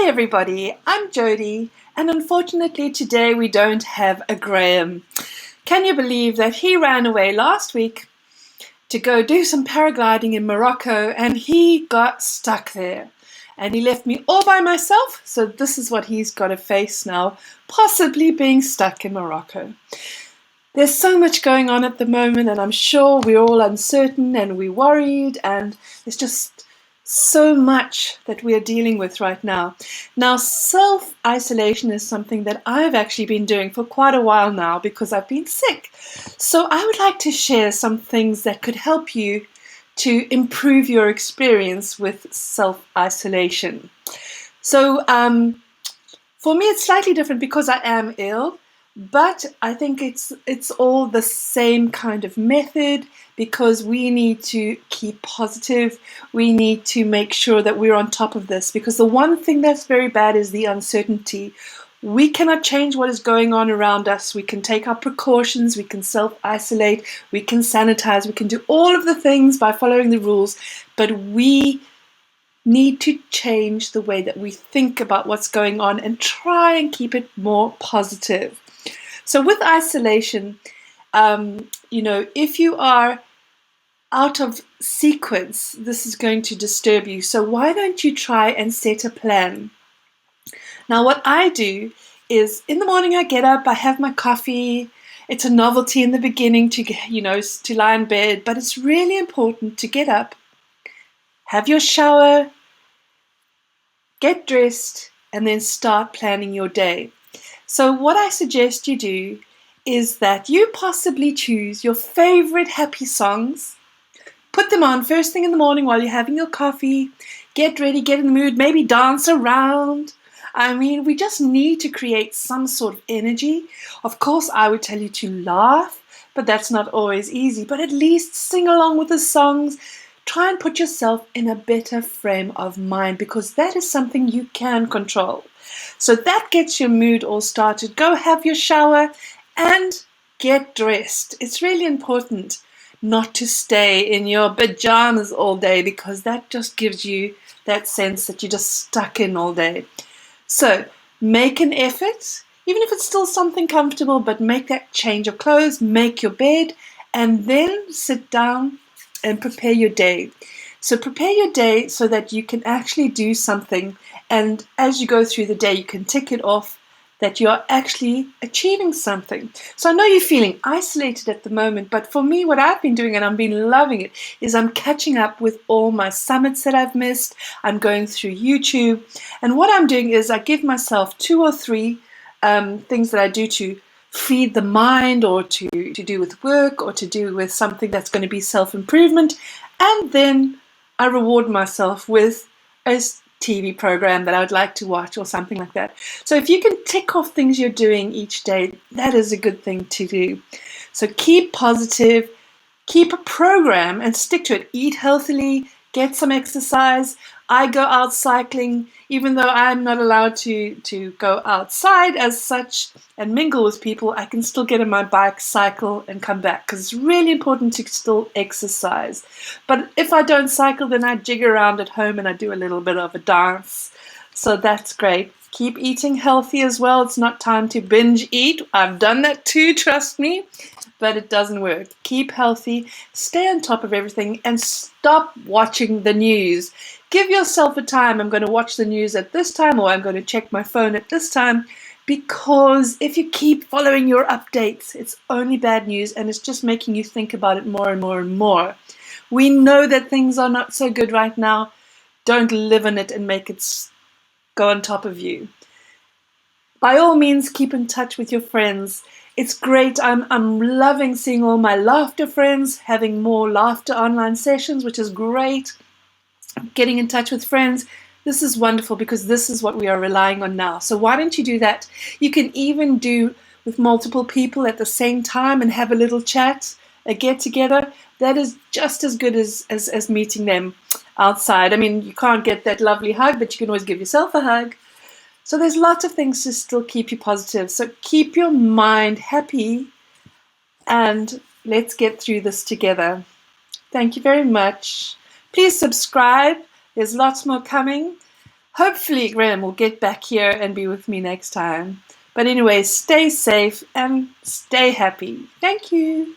Hi everybody, I'm Jo-Dee, and unfortunately today we don't have a Graham. Can you believe that he ran away last week to go do some paragliding in Morocco and he got stuck there? And he left me all by myself, so this is what he's got to face now, possibly being stuck in Morocco. There's so much going on at the moment, and I'm sure we're all uncertain and we're worried, and there's just so much that we're dealing with right now. Now, self-isolation is something that I've actually been doing for quite a while now because I've been sick. So I would like to share some things that could help you to improve your experience with self-isolation. So for me, it's slightly different because I am ill. But I think it's all the same kind of method because we need to keep positive. We need to make sure that we're on top of this because the one thing that's very bad is the uncertainty. We cannot change what is going on around us. We can take our precautions, we can self-isolate, we can sanitize, we can do all of the things by following the rules, but we need to change the way that we think about what's going on and try and keep it more positive. So with isolation, if you are out of sequence, this is going to disturb you. So why don't you try and set a plan? Now, what I do is in the morning I get up, I have my coffee. It's a novelty in the beginning to lie in bed, but it's really important to get up, have your shower, get dressed, and then start planning your day. So what I suggest you do is that you possibly choose your favorite happy songs, put them on first thing in the morning while you're having your coffee, get ready, get in the mood, maybe dance around. I mean, we just need to create some sort of energy. Of course, I would tell you to laugh, but that's not always easy. But at least sing along with the songs. Try and put yourself in a better frame of mind because that is something you can control. So that gets your mood all started. Go have your shower and get dressed. It's really important not to stay in your pajamas all day because that just gives you that sense that you're just stuck in all day. So make an effort, even if it's still something comfortable, but make that change of clothes, make your bed, and then sit down and prepare your day. So prepare your day so that you can actually do something, and as you go through the day you can tick it off that you're actually achieving something. So I know you're feeling isolated at the moment, but for me what I've been doing, and I've been loving it, is I'm catching up with all my summits that I've missed. I'm going through YouTube, and what I'm doing is I give myself 2 or 3 things that I do to feed the mind, or to do with work, or to do with something that's going to be self-improvement, and then I reward myself with a TV program that I would like to watch or something like that. So if you can tick off things you're doing each day, that is a good thing to do. So keep positive, keep a program and stick to it. Eat healthily, get some exercise. I go out cycling, even though I'm not allowed to go outside as such and mingle with people, I can still get on my bike, cycle, and come back because it's really important to still exercise. But if I don't cycle, then I jig around at home and I do a little bit of a dance. So that's great. Keep eating healthy as well. It's not time to binge eat. I've done that too, trust me. But it doesn't work. Keep healthy, stay on top of everything, and stop watching the news. Give yourself a time. I'm going to watch the news at this time, or I'm going to check my phone at this time, because if you keep following your updates, it's only bad news, and it's just making you think about it more and more and more. We know that things are not so good right now. Don't live in it and make it go on top of you. By all means, keep in touch with your friends. It's great. I'm loving seeing all my laughter friends, having more laughter online sessions, which is great. Getting in touch with friends. This is wonderful because this is what we are relying on now. So why don't you do that? You can even do with multiple people at the same time and have a little chat, a get together. That is just as good as meeting them outside. I mean, you can't get that lovely hug, but you can always give yourself a hug. So there's lots of things to still keep you positive. So keep your mind happy and let's get through this together. Thank you very much. Please subscribe. There's lots more coming. Hopefully, Graham will get back here and be with me next time. But anyway, stay safe and stay happy. Thank you.